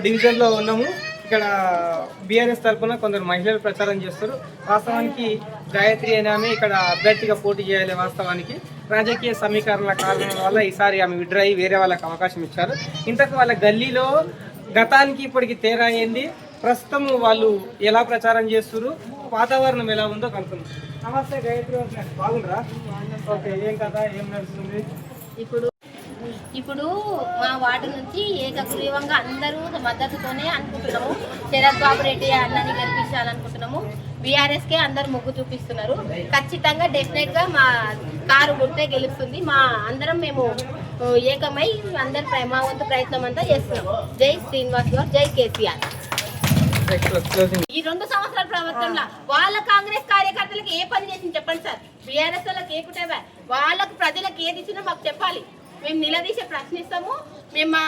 డివిజన్లో ఉన్నాము. ఇక్కడ బీఆర్ఎస్ తరఫున కొందరు మహిళలు ప్రచారం చేస్తారు. వాస్తవానికి గాయత్రి అనే ఆమె ఇక్కడ అభ్యర్థిగా పోటీ చేయాలి. వాస్తవానికి రాజకీయ సమీకరణల కారణం వల్ల ఈసారి ఆమె విడ్రా అయ్యి వేరే వాళ్ళకి అవకాశం ఇచ్చారు. ఇంతకు వాళ్ళ గల్లీలో గతానికి ఇప్పటికి తేడా అయింది. ప్రస్తుతం వాళ్ళు ఎలా ప్రచారం చేస్తున్నారు, వాతావరణం ఎలా ఉందో కనుక్కున్నాం. నమస్తే గాయత్రి, బాగుండ్రా? ఓకే, ఏం కదా, ఏం నడుస్తుంది? ఇప్పుడు మా వార్డు నుంచి ఏకగ్రీవంగా అందరూ మద్దతుతోనే అనుకుంటున్నాము. శరత్ బాబు రెడ్డి అన్నని గెలిపించాలనుకుంటున్నాము. బీఆర్ఎస్కే అందరు మొగ్గు చూపిస్తున్నారు. ఖచ్చితంగా డెఫినెట్గా మా కారు గుర్తే గెలుస్తుంది. మా అందరం మేము ఏకమై అందరు మా వంతు ప్రయత్నం అంతా చేస్తున్నాము. జై శ్రీనివాస్ గౌడ్, జై కేసీఆర్. ఈ 2 సంవత్సరాల ప్రభుత్వంలో వాళ్ళ కాంగ్రెస్ కార్యకర్తలకు ఏ పని చేసింది చెప్పండి సార్. బీఆర్ఎస్ వాళ్ళకి ఏకుటే వాళ్ళకు ప్రజలకు ఏది ఇచ్చినా మాకు చెప్పాలి. మేము నిలదీసి ప్రశ్నిస్తాము. మేము మా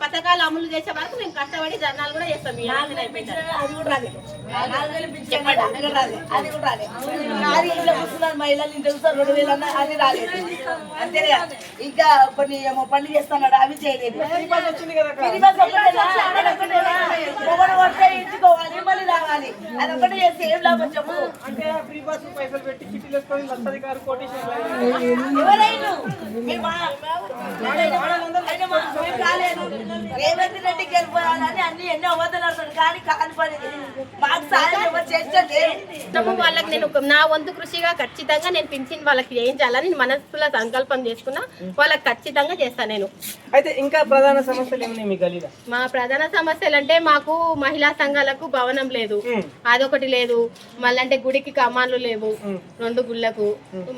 పథకాలు అమలు చేసే వరకు మేము కష్టపడి ధర్నాలు కూడా చేస్తాం. మహిళలు ఇంట్లో 2000 అన్న అది రాలేదు. అంతేగా ఇంకా కొన్ని ఏమో పనులు చేస్తున్నాడు, అవి చేయలేదు. ఇంచుకోవాలి, మళ్ళీ రావాలి. అది ఒకటి చేస్తే ఏం లాభం చెప్పు. ఎవరైనా రేవంత్ రెడ్డి గెలిపోవాలని అన్ని ఎన్నో అవతలాడుతాడు, కానీ కాని పని మాకు సాయం వాళ్ళకి నేను నా వంతు కృషిగా ఖచ్చితంగా నేను పింఛన్ వాళ్ళకి చేయించాలని మనస్సులో సంకల్పం చేసుకున్నా. వాళ్ళకి ఖచ్చితంగా చేస్తాను నేను. అయితే ఇంకా ప్రధాన సమస్యలు ఏమన్నాయి మీ గల్లీలో? మా ప్రధాన సమస్యలు అంటే మాకు మహిళా సంఘాలకు భవనం లేదు, అదొకటి లేదు. మళ్ళీ అంటే గుడికి కమాన్లు లేవు, 2 గుళ్ళకు.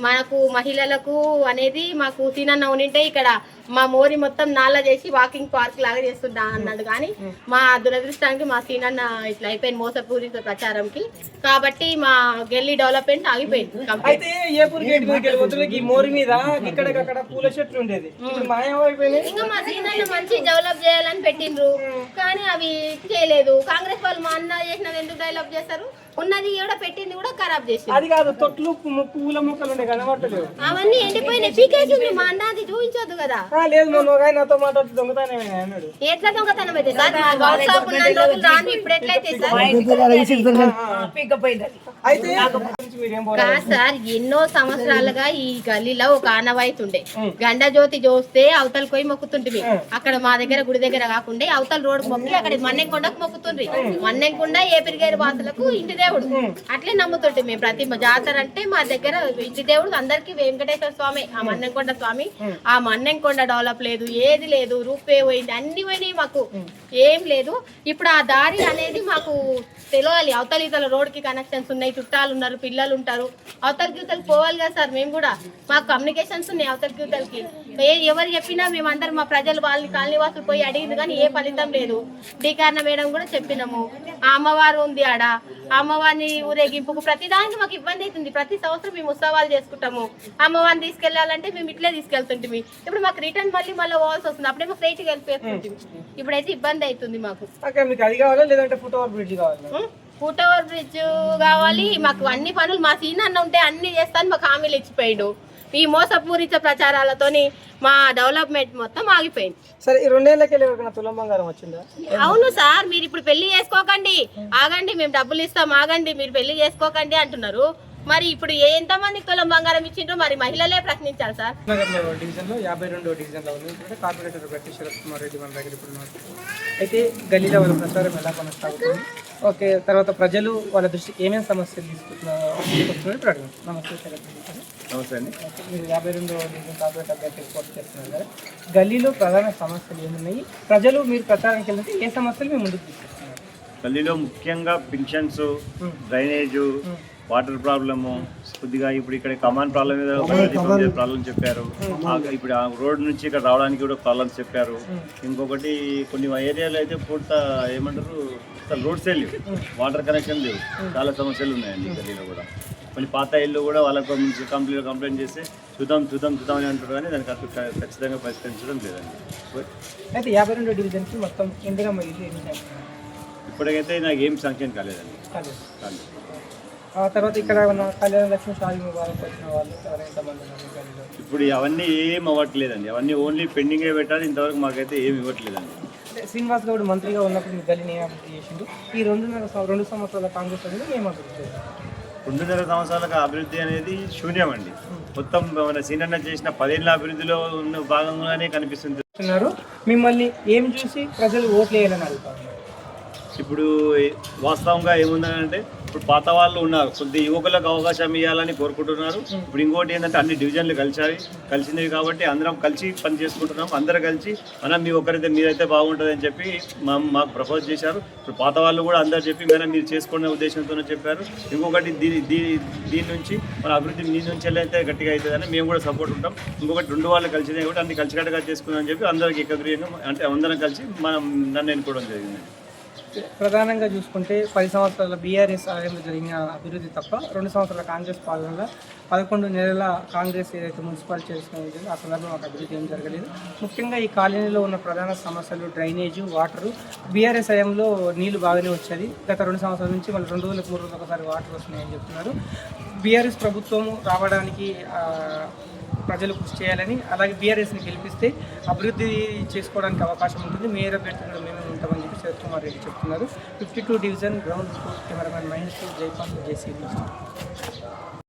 మనకు మహిళలకు అనేది మాకు సీనన్న ఉంటే ఇక్కడ మా మోరి మొత్తం నాలా చేసి వాకింగ్ పార్క్ లాగా చేస్తుంటా అన్నాడు. కానీ మా దురదృష్టానికి మా సీనన్న ఇట్లా అయిపోయింది మోసపూరిత ప్రచారంకి. కాబట్టి మా గల్లీ డెవలప్మెంట్ ఆగిపోయింది. ఇంకా మా సీనన్న మంచి డెవలప్ చేయాలని పెట్టిండ్రు, కానీ అవి చేయలేదు. కాంగ్రెస్ వాళ్ళు మా అన్న చేసినది ఎందుకు డెవలప్ చేస్తారు? ఉన్నది కూడా పెట్టింది కూడా ఖరాబ్ చేసింది. అది కాదు, తొట్లు పూల మొక్కలు ఉండే కనబట్టలేవు, అవన్నీ ఎండిపోయినాయి. పీకేసింది. మా అన్నది చూపించొద్దు కదా. లేదు, నాతో మాట్లాడుతూ దొంగతనం అన్నాడు. ఎట్లా దొంగతనం అయితే సార్? వాట్సాప్ ఉన్న రోజులు రాను, ఇప్పుడు ఎట్లయితే సార్? సార్ ఎన్నో సంవత్సరాలుగా ఈ గల్లీలో ఒక ఆనవాయితీ ఉండే. గండ జ్యోతి చూస్తే అవతల పోయి మొక్కుతుంటివి. అక్కడ మా దగ్గర గుడి దగ్గర కాకుండా అవతల రోడ్ మొక్కి అక్కడ మన్నెంకొండకు మొక్కుతుండ్రి. మన్నెంకొండ ఏపిరిగేరు వాసులకు ఇంటి దేవుడు, అట్లే నమ్ముతుంటే మేము. ప్రతి జాతర అంటే మా దగ్గర ఇంటి దేవుడు అందరికి వెంకటేశ్వర స్వామి, ఆ మన్నెంకొండ స్వామి. ఆ మన్నెంకొండ డెవలప్ లేదు, ఏది లేదు. రూపే పోయింది, అన్ని పోయినాయి, మాకు ఏం లేదు. ఇప్పుడు ఆ దారి అనేది మాకు తెలియాలి. అవతల ఇతల రోడ్కి కనెక్షన్స్ ఉన్నాయి, చుట్టాలు ఉన్నారు, పిల్లలు ఉంటారు. అవతలకి ఇవతలకి పోవాలి కదా సార్. మేము కూడా మాకు కమ్యూనికేషన్స్ ఉన్నాయి అవతలకి ఇవతలకి. ఎవరు చెప్పినా మేమందరం మా ప్రజలు వాళ్ళని కాలనీవాసులు పోయి అడిగింది, కానీ ఏ ఫలితం లేదు. డీకారణ మేడం కూడా చెప్పినాము. ఆ అమ్మవారు ఉంది ఆడ, ఆ అమ్మవారిని ఊరేగింపుకు ప్రతిదానికి మాకు ఇబ్బంది అవుతుంది. ప్రతి సంవత్సరం మేము ఉత్సవాలు చేసుకుంటాము. అమ్మవారిని తీసుకెళ్లాలంటే మేము ఇట్లే తీసుకెళ్తుంటాము. ఇప్పుడు మాకు రిటర్న్ మళ్ళీ పోవాల్సి వస్తుంది. అప్పుడేమో ఫ్లైట్కి వెళ్ళిపోతుంది. ఇప్పుడైతే ఇబ్బంది అవుతుంది మాకు. ఫుట్ ఓవర్ బ్రిడ్జ్ కావాలి మాకు. అన్ని పనులు మా సీనన్న ఉంటే అన్ని చేస్తాను మాకు హామీలు ఇచ్చిపోయాడు. ఈ మోసపూరిత ప్రచారాలతోని మా డెవలప్మెంట్ మొత్తం ఆగిపోయింది. సరే, ఈ 2 ఏళ్ళకి తులం బంగారం వచ్చిందా? అవును సార్, మీరు ఇప్పుడు పెళ్లి చేసుకోకండి, ఆగండి, మేము డబ్బులు ఇస్తాం, ఆగండి, మీరు పెళ్లి చేసుకోకండి అంటున్నారు. మరి ఇప్పుడు ఎంతమందికి తులం బంగారం ఇచ్చిండ్రో మరి మహిళలే ప్రశ్నించాలి సార్. డివిజన్లో 52వ డివిజన్లో ఉంది. కార్పొరేటర్ గట్టి శరత్ కుమార్ రెడ్డి మన దగ్గర ఇప్పుడు అయితే గల్లీలో వాళ్ళ ప్రచారం ఎలా కొనసాగుతుంది, ఓకే, తర్వాత ప్రజలు వాళ్ళ దృష్టికి ఏమేమి సమస్యలు తీసుకుంటున్నారు అడగండి. నమస్తే శరత్ రెడ్డి. నమస్తే అండి. మీరు 52వ డివిజన్ కార్పొరేటర్ అభ్యర్థి పోటీ చేస్తున్నారు కదా, గల్లీలో ప్రధాన సమస్యలు ఏమున్నాయి, ప్రజలు మీరు ప్రచారానికి వెళ్తే ఏ సమస్యలు మేము ముందుకు తీసుకొస్తున్నారు? గల్లీలో ముఖ్యంగా పింఛన్స్, డ్రైనేజు, వాటర్ ప్రాబ్లము, కొద్దిగా ఇప్పుడు ఇక్కడ కమాన్ ప్రాబ్లం మీద ప్రాబ్లం చెప్పారు. ఇప్పుడు ఆ రోడ్ నుంచి ఇక్కడ రావడానికి కూడా ప్రాబ్లమ్స్ చెప్పారు. ఇంకొకటి కొన్ని ఏరియాలో అయితే పూర్త ఏమంటారు అసలు రోడ్సే లేవు, వాటర్ కనెక్షన్ లేవు, చాలా సమస్యలు ఉన్నాయండి గల్లీలో కూడా. మళ్ళీ పాత ఇల్లు కూడా వాళ్ళకు నుంచి కంప్లైంట్ చేస్తే చూద్దాం అని అంటారు, కానీ దానికి ఖచ్చితంగా పరిష్కరించడం లేదండి. అయితే 52వ డివిజన్కి మొత్తం ఎంతగా ఇల్లు ఇప్పటికైతే నాకు ఏం శాంక్షన్ కాలేదండి. కాలేదు. ఆ తర్వాత ఇక్కడ ఉన్న కళ్యాణ లక్ష్మి షాది ముబారక్ వచ్చిన వాళ్ళు ఎంతమంది ఉన్నారు ఈ గల్లీలో? ఇప్పుడు అవన్నీ ఏం అవ్వట్లేదండి, అవన్నీ ఓన్లీ పెండింగే పెట్టాలి. ఇంతవరకు మాకైతే ఏమి ఇవ్వట్లేదండి. అంటే శ్రీనివాస్ గౌడ్ మంత్రిగా ఉన్నప్పుడు మీ గల్లీని ఏం అభివృద్ధి చేసిండు? ఈ 2 సంవత్సరాల కాంగ్రెస్ అనేది ఏం అభివృద్ధి చేసిండు? 2.5 సంవత్సరాలకు అభివృద్ధి అనేది శూన్యం అండి. మొత్తం మన సీనన్న చేసిన 10 ఏళ్ళ అభివృద్ధిలో ఉన్న భాగంగానే కనిపిస్తుంది. మిమ్మల్ని ఏం చూసి ప్రజలు ఓట్లు వేయాలని అడుగుతారు? ఇప్పుడు వాస్తవంగా ఏముందంటే, ఇప్పుడు పాత వాళ్ళు ఉన్నారు, కొద్ది యువకులకు అవకాశం ఇవ్వాలని కోరుకుంటున్నారు. ఇప్పుడు ఇంకోటి ఏంటంటే అన్ని డివిజన్లు కలిసినవి కాబట్టి అందరం కలిసి పని చేసుకుంటున్నాం. అందరం కలిసి మీ ఒకరైతే మీరైతే బాగుంటుంది అని చెప్పి మాకు ప్రపోజ్ చేశారు. ఇప్పుడు పాత వాళ్ళు కూడా అందరు చెప్పి మీరు చేసుకునే ఉద్దేశంతోనే చెప్పారు. ఇంకొకటి దీని నుంచి మన అభివృద్ధి మీ నుంచి అయితే గట్టిగా అవుతుందని మేము కూడా సపోర్ట్ ఉంటాం. ఇంకొకటి 2 వాళ్ళు కలిసినాయి కాబట్టి అన్ని కలిసికట్టుగా చేసుకుందాం అని చెప్పి అందరికి ఏకగ్రీయంగా అంటే అందరం కలిసి నన్ను ఎన్నుకోవడం జరిగింది. ప్రధానంగా చూసుకుంటే 10 సంవత్సరాల బీఆర్ఎస్ హయాంలో జరిగిన అభివృద్ధి తప్ప 2 సంవత్సరాల కాంగ్రెస్ పాలనలో 11 నెలల కాంగ్రెస్ ఏదైతే మున్సిపల్ చేసుకుంటుందో ఆ సందర్భంలో మాకు అభివృద్ధి ఏం జరగలేదు. ముఖ్యంగా ఈ కాలనీలో ఉన్న ప్రధాన సమస్యలు డ్రైనేజు, వాటరు. బీఆర్ఎస్ హయాంలో నీళ్లు బాగానే వచ్చేది. గత 2 సంవత్సరాల నుంచి మళ్ళీ 2 రోజులకు 3 రోజులకు ఒకసారి వాటర్ వస్తున్నాయని చెప్తున్నారు. బీఆర్ఎస్ ప్రభుత్వం రావడానికి ప్రజలు కృషి చేయాలని, అలాగే బీఆర్ఎస్ని గెలిపిస్తే అభివృద్ధి చేసుకోవడానికి అవకాశం ఉంటుంది. మేయర్ అభ్యర్థి కూడా మేమే ఉంటామని చెప్పి శరత్ కుమార్ రెడ్డి చెప్తున్నారు. 52 division ground cameraman Mahesh, Jaipal, జేసీ.